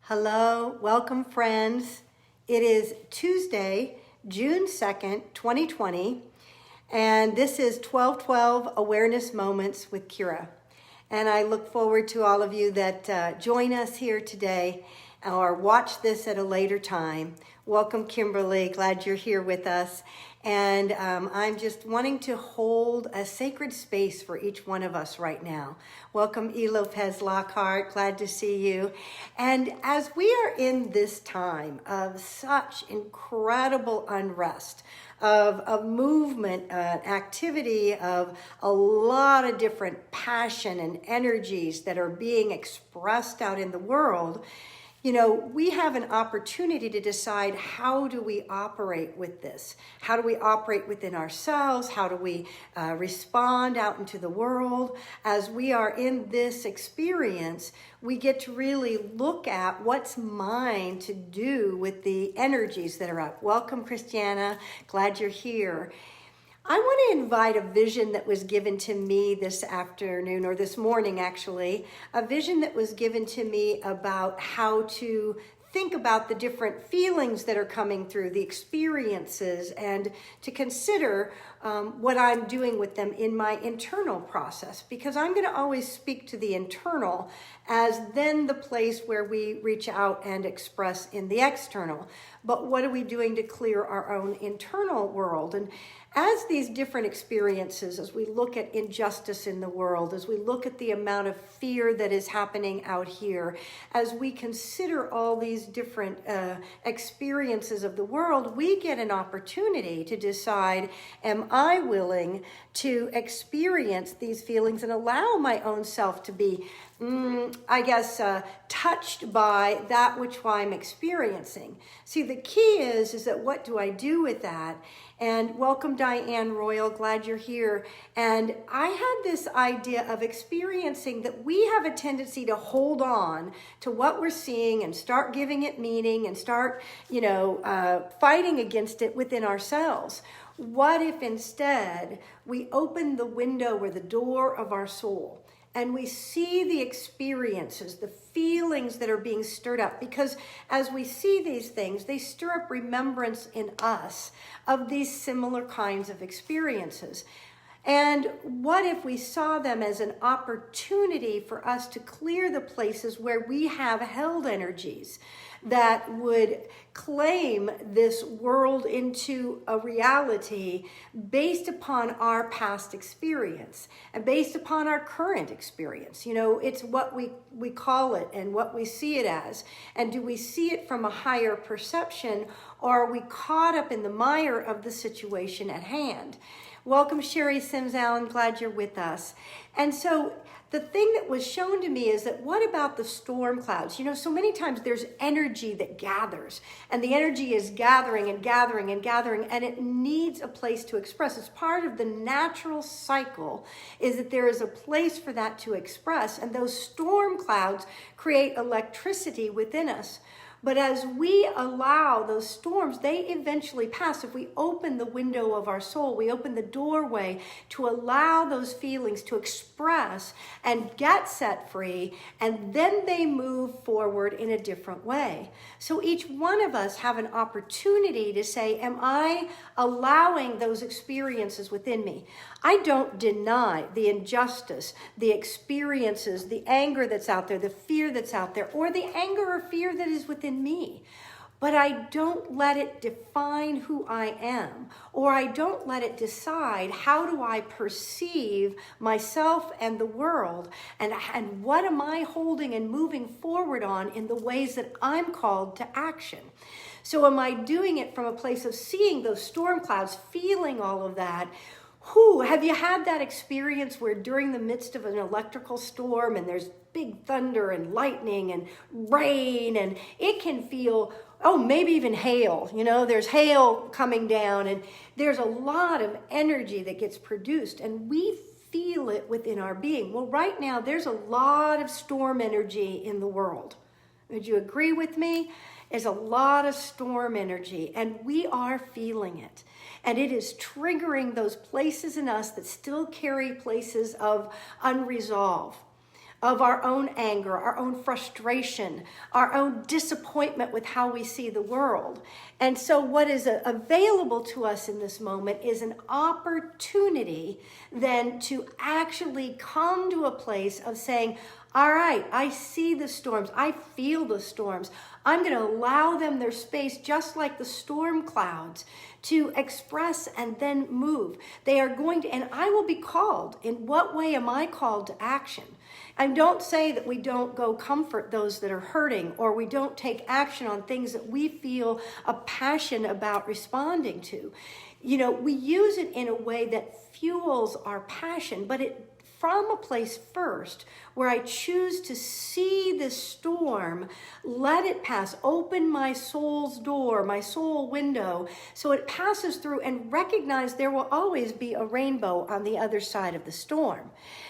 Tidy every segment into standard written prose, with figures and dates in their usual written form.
Hello, welcome friends. It is Tuesday, June 2nd, 2020, and this is 1212 Awareness Moments with Kyra. And I look forward to all of you that join us here today or watch this at a later time. Welcome, Kimberly. Glad you're here with us. And I'm just wanting to hold a sacred space for each one of us right now. Welcome, E. Lopez Lockhart. Glad to see you. And as we are in this time of such incredible unrest, of movement, activity, of a lot of different passion and energies that are being expressed out in the world, you know, we have an opportunity to decide, how do we operate with this? How do we operate within ourselves? How do we respond out into the world? As we are in this experience, we get to really look at what's mine to do with the energies that are up. Welcome, Christiana. Glad you're here. I want to invite a vision that was given to me this afternoon, or this morning actually, a vision that was given to me about how to think about the different feelings that are coming through, the experiences, and to consider what I'm doing with them in my internal process, because I'm going to always speak to the internal as then the place where we reach out and express in the external. But what are we doing to clear our own internal world? And as these different experiences, as we look at injustice in the world, as we look at the amount of fear that is happening out here, as we consider all these different experiences of the world, we get an opportunity to decide, am I willing to experience these feelings and allow my own self to be touched by that which I'm experiencing. See, the key is that what do I do with that? And welcome, Diane Royal. Glad you're here. And I had this idea of experiencing that we have a tendency to hold on to what we're seeing and start giving it meaning and start, fighting against it within ourselves. What if instead we open the window or the door of our soul and we see the experiences, the feelings that are being stirred up? Because as we see these things, they stir up remembrance in us of these similar kinds of experiences. And what if we saw them as an opportunity for us to clear the places where we have held energies that would claim this world into a reality based upon our past experience and based upon our current experience? You know, it's what we call it and what we see it as. And do we see it from a higher perception, or are we caught up in the mire of the situation at hand? Welcome, Sherry Sims Allen. Glad you're with us. And so the thing that was shown to me is that, what about the storm clouds? You know, so many times there's energy that gathers, and the energy is gathering and gathering and gathering, and it needs a place to express. It's part of the natural cycle, is that there is a place for that to express, and those storm clouds create electricity within us. But as we allow those storms, they eventually pass. If we open the window of our soul, we open the doorway to allow those feelings to express and get set free, and then they move forward in a different way. So each one of us have an opportunity to say, am I allowing those experiences within me? I don't deny the injustice, the experiences, the anger that's out there, the fear that's out there, or the anger or fear that is within me. But I don't let it define who I am, or I don't let it decide how do I perceive myself and the world, and what am I holding and moving forward on in the ways that I'm called to action. So am I doing it from a place of seeing those storm clouds, feeling all of that? Have you had that experience where during the midst of an electrical storm and there's big thunder and lightning and rain, and it can feel, maybe even hail, there's hail coming down, and there's a lot of energy that gets produced, and we feel it within our being. Well, right now there's a lot of storm energy in the world. Would you agree with me? There's a lot of storm energy, and we are feeling it. And it is triggering those places in us that still carry places of unresolved, of our own anger, our own frustration, our own disappointment with how we see the world. And so what is available to us in this moment is an opportunity then to actually come to a place of saying, all right, I see the storms. I feel the storms. I'm going to allow them their space, just like the storm clouds, to express and then move. They are going to, and I will be called. In what way am I called to action? And don't say that we don't go comfort those that are hurting, or we don't take action on things that we feel a passion about responding to. You know, we use it in a way that fuels our passion, but it from a place first where I choose to see the storm, let it pass, open my soul's door, my soul window, so it passes through, and recognize there will always be a rainbow on the other side of the storm.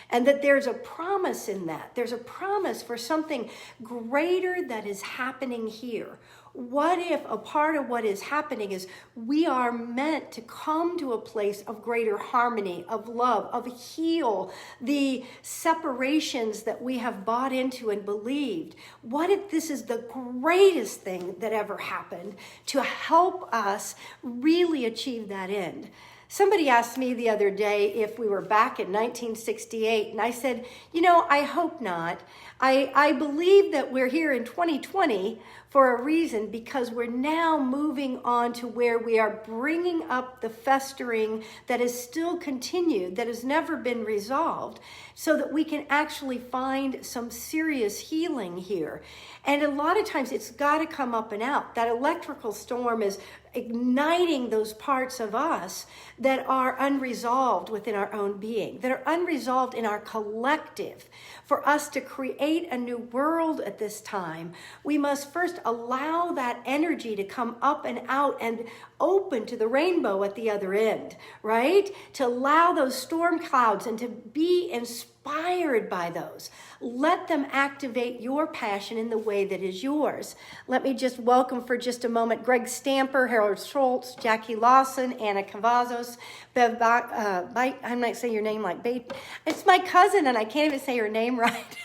And that there's a promise in that. There's a promise for something greater that is happening here. What if a part of what is happening is we are meant to come to a place of greater harmony, of love, of heal the separations that we have bought into and believed? What if this is the greatest thing that ever happened to help us really achieve that end? Somebody asked me the other day if we were back in 1968, and I said, you know, I hope not. I believe that we're here in 2020 for a reason, because we're now moving on to where we are bringing up the festering that is still continued, that has never been resolved, so that we can actually find some serious healing here. And a lot of times it's got to come up and out. That electrical storm is igniting those parts of us that are unresolved within our own being, that are unresolved in our collective. For us to create a new world at this time, we must first allow that energy to come up and out and open to the rainbow at the other end, right? To allow those storm clouds and to be inspired by those. Let them activate your passion in the way that is yours. Let me just welcome for just a moment Greg Stamper, Harold Schultz, Jackie Lawson, Anna Cavazos, Bev I might say your name like Babe. It's my cousin and I can't even say her name right.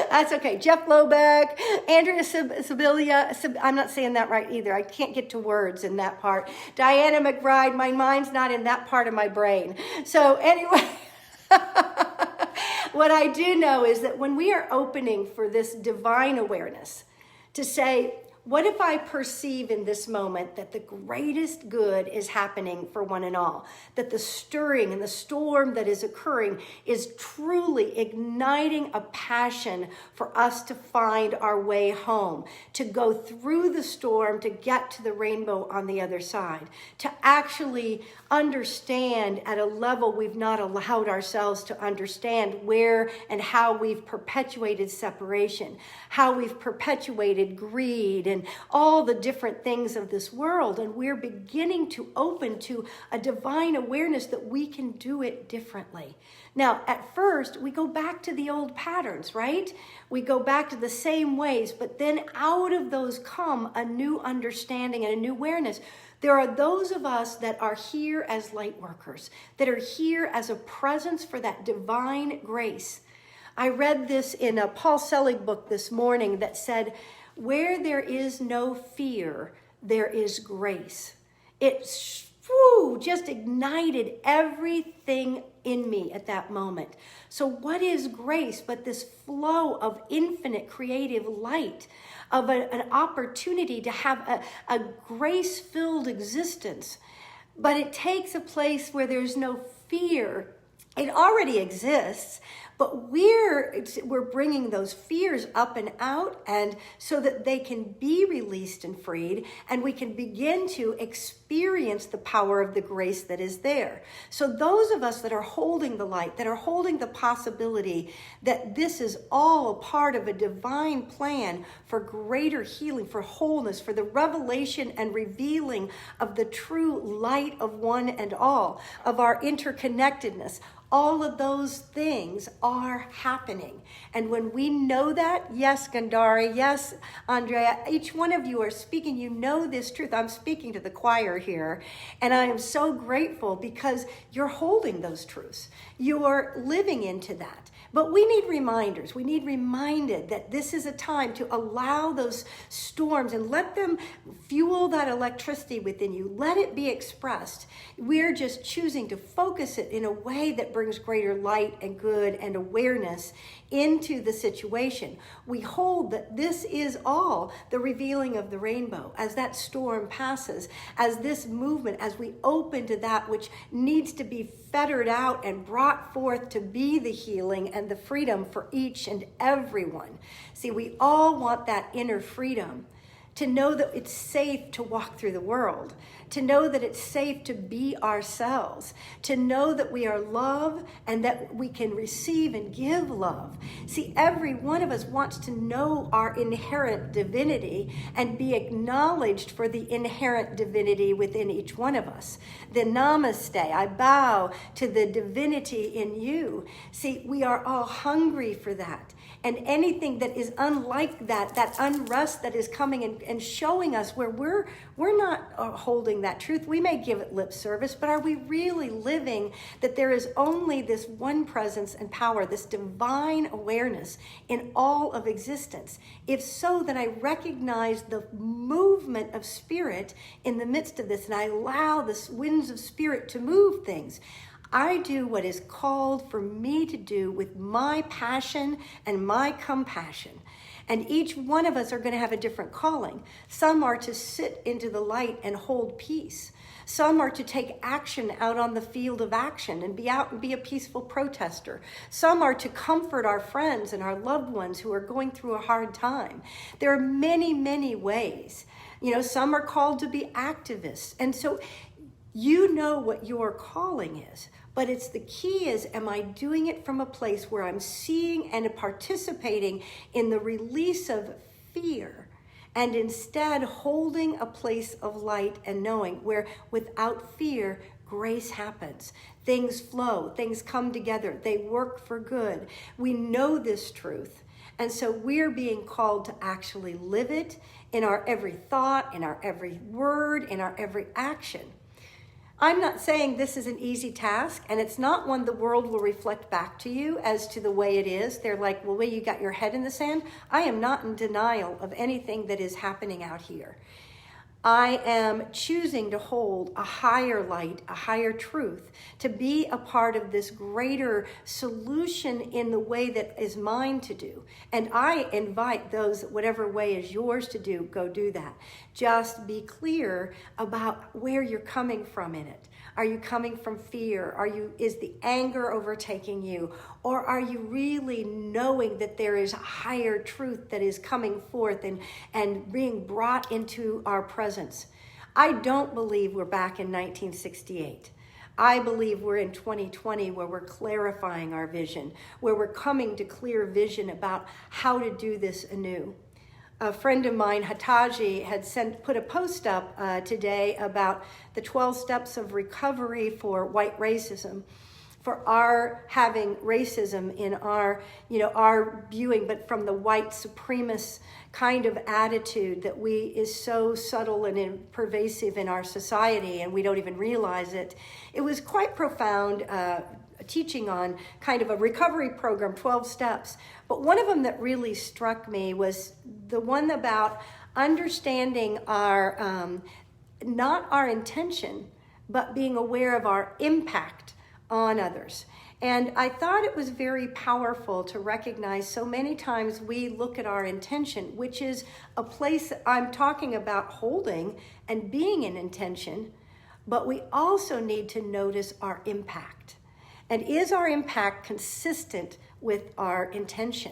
That's okay. Jeff Lobeck, Andrea Sibilia. I'm not saying that right either. I can't get to words in that part. Diana McBride. My mind's not in that part of my brain. So anyway, what I do know is that when we are opening for this divine awareness to say, what if I perceive in this moment that the greatest good is happening for one and all? That the stirring and the storm that is occurring is truly igniting a passion for us to find our way home, to go through the storm, to get to the rainbow on the other side, to actually understand at a level we've not allowed ourselves to understand where and how we've perpetuated separation, how we've perpetuated greed and all the different things of this world. And we're beginning to open to a divine awareness that we can do it differently. Now, at first, we go back to the old patterns, right? We go back to the same ways, but then out of those come a new understanding and a new awareness. There are those of us that are here as light workers, that are here as a presence for that divine grace. I read this in a Paul Selig book this morning that said, where there is no fear, there is grace. It just ignited everything in me at that moment. So what is grace but this flow of infinite creative light, of an opportunity to have a grace-filled existence? But it takes a place where there's no fear. It already exists, but we're bringing those fears up and out, and so that they can be released and freed, and we can begin to experience the power of the grace that is there. So those of us that are holding the light, that are holding the possibility that this is all a part of a divine plan for greater healing, for wholeness, for the revelation and revealing of the true light of one and all, of our interconnectedness, all of those things are happening. And when we know that, yes, Gandhari, yes, Andrea, each one of you are speaking, you know this truth. I'm speaking to the choir here, and I am so grateful because you're holding those truths. You're living into that. But we need reminders. We need reminded that this is a time to allow those storms and let them fuel that electricity within you. Let it be expressed. We're just choosing to focus it in a way that brings greater light and good and awareness into the situation. We hold that this is all the revealing of the rainbow as that storm passes, as this movement, as we open to that which needs to be fettered out and brought forth to be the healing and the freedom for each and everyone. See, we all want that inner freedom, to know that it's safe to walk through the world, to know that it's safe to be ourselves, to know that we are love and that we can receive and give love. See, every one of us wants to know our inherent divinity and be acknowledged for the inherent divinity within each one of us. The namaste, I bow to the divinity in you. See, we are all hungry for that. And anything that is unlike that, that unrest that is coming and showing us where we're not holding that truth. We may give it lip service, but are we really living that there is only this one presence and power, this divine awareness in all of existence? If so, then I recognize the movement of spirit in the midst of this, and I allow the winds of spirit to move things. I do what is called for me to do with my passion and my compassion. And each one of us are going to have a different calling. Some are to sit into the light and hold peace. Some are to take action out on the field of action and be out and be a peaceful protester. Some are to comfort our friends and our loved ones who are going through a hard time. There are many, many ways. Some are called to be activists. And so you know what your calling is, but it's the key is, am I doing it from a place where I'm seeing and participating in the release of fear, and instead holding a place of light and knowing where without fear, grace happens. Things flow, things come together, they work for good. We know this truth. And so we're being called to actually live it in our every thought, in our every word, in our every action. I'm not saying this is an easy task, and it's not one the world will reflect back to you as to the way it is. They're like, well, you got your head in the sand. I am not in denial of anything that is happening out here. I am choosing to hold a higher light, a higher truth, to be a part of this greater solution in the way that is mine to do. And I invite those, whatever way is yours to do, go do that. Just be clear about where you're coming from in it. Are you coming from fear? Is the anger overtaking you? Or are you really knowing that there is a higher truth that is coming forth and being brought into our presence? I don't believe we're back in 1968. I believe we're in 2020 where we're clarifying our vision, where we're coming to clear vision about how to do this anew. A friend of mine, Hataji, had put a post up today about the 12 steps of recovery for white racism, for our having racism in our viewing, but from the white supremacist kind of attitude that is so subtle and pervasive in our society, and we don't even realize it. It was quite profound teaching on kind of a recovery program, 12 steps. But one of them that really struck me was the one about understanding our, not our intention, but being aware of our impact on others. And I thought it was very powerful to recognize so many times we look at our intention, which is a place I'm talking about holding and being in intention, but we also need to notice our impact. And is our impact consistent with our intention?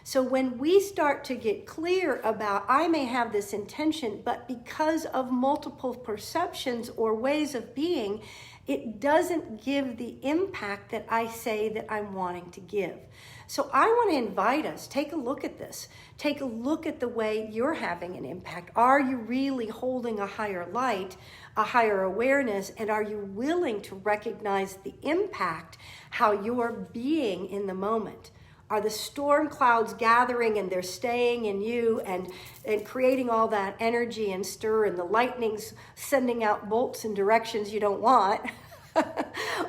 So when we start to get clear about, I may have this intention, but because of multiple perceptions or ways of being, it doesn't give the impact that I say that I'm wanting to give. So I want to invite us, take a look at this. Take a look at the way you're having an impact. Are you really holding a higher light, a higher awareness, and are you willing to recognize the impact, how you're being in the moment? Are the storm clouds gathering and they're staying in you and creating all that energy and stir, and the lightning's sending out bolts in directions you don't want?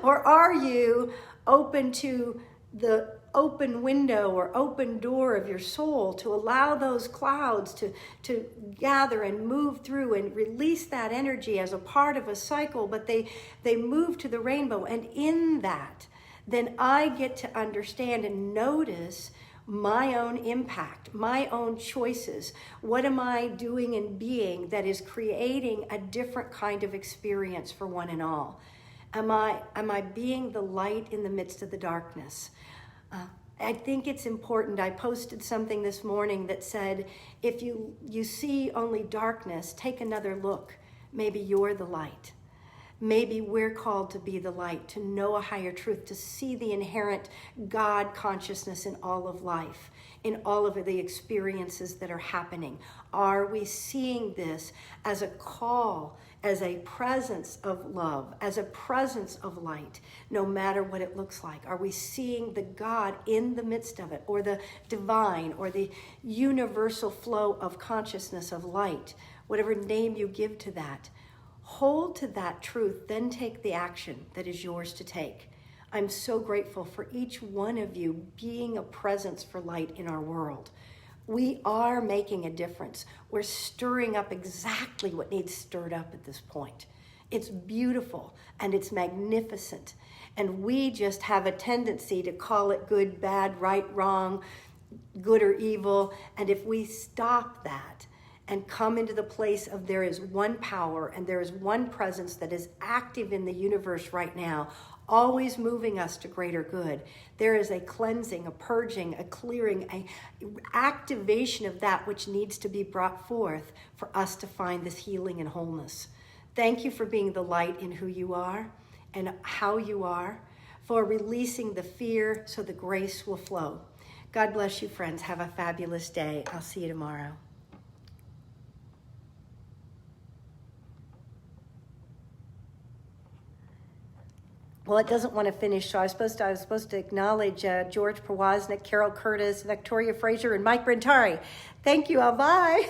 Or are you open to the open window or open door of your soul to allow those clouds to gather and move through and release that energy as a part of a cycle, but they move to the rainbow. And in that, then I get to understand and notice my own impact, my own choices. What am I doing and being that is creating a different kind of experience for one and all? Am I being the light in the midst of the darkness? I think it's important. I posted something this morning that said, if you see only darkness, take another look. Maybe you're the light. Maybe we're called to be the light, to know a higher truth, to see the inherent God consciousness in all of life, in all of the experiences that are happening. Are we seeing this as a call, as a presence of love, as a presence of light, no matter what it looks like? Are we seeing the God in the midst of it, or the divine, or the universal flow of consciousness of light, whatever name you give to that? Hold to that truth, then take the action that is yours to take. I'm so grateful for each one of you being a presence for light in our world. We are making a difference. We're stirring up exactly what needs stirred up at this point. It's beautiful and it's magnificent. And we just have a tendency to call it good, bad, right, wrong, good or evil. And if we stop that and come into the place of there is one power and there is one presence that is active in the universe right now, always moving us to greater good. There is a cleansing, a purging, a clearing, a activation of that which needs to be brought forth for us to find this healing and wholeness. Thank you for being the light in who you are and how you are, for releasing the fear so the grace will flow. God bless you, friends. Have a fabulous day. I'll see you tomorrow. Well, it doesn't want to finish, so I was supposed to acknowledge George Powaznik, Carol Curtis, Victoria Fraser, and Mike Brentari. Thank you all. Bye.